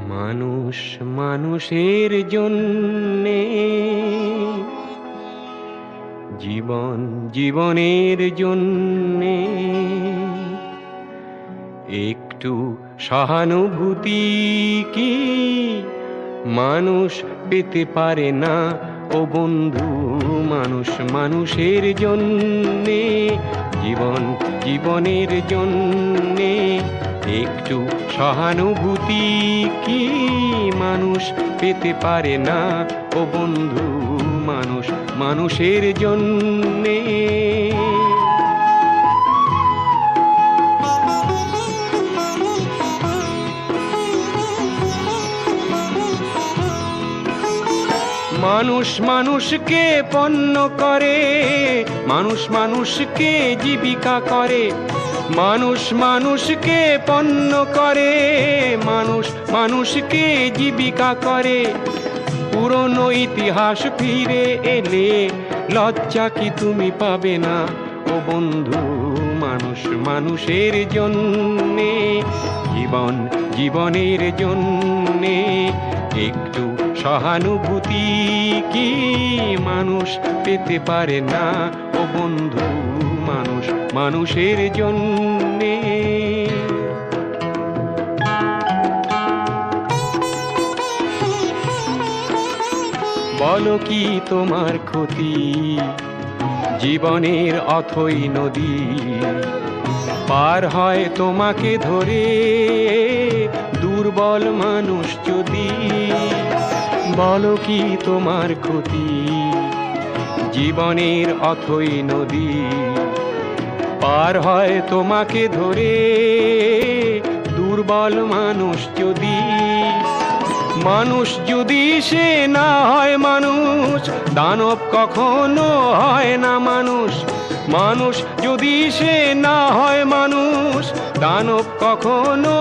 মানুষ মানুষের জন্যে, জীবন জীবনের জন্যে একটু সহানুভূতি কি মানুষ পেতে পারে না? ও বন্ধু, মানুষ মানুষের জন্যে, জীবন জীবনের জন্যে একটু সহানুভূতি কি মানুষ পেতে পারে না? ও বন্ধু, মানুষ মানুষের জন্যে। মানুষ মানুষকে পণ্য করে, মানুষ মানুষকে জীবিকা করে, মানুষ মানুষকে পণ্য করে, মানুষ মানুষকে জীবিকা করে। পুরনো ইতিহাস ফিরে এলে লজ্জা কি তুমি পাবে না? ও বন্ধু, মানুষ মানুষের জন্যে, জীবন জীবনের জন্যে একটু সহানুভূতি কি মানুষ পেতে পারে না? ও বন্ধু, মানুষ মানুষের জন্যে। বলো কি তোমার ক্ষতি? জীবনের অথই নদী পার হয় তোমাকে ধরে দুর্বল মানুষ যদি। বলো কি তোমার ক্ষতি? জীবনের অথই নদী পার হয় তোমাকে ধরে দুর্বল মানুষ যদি। মানুষ যদি সে না হয় মানুষ, দানব কখনো হয় না মানুষ। মানুষ যদি সে না হয় মানুষ, দানব কখনো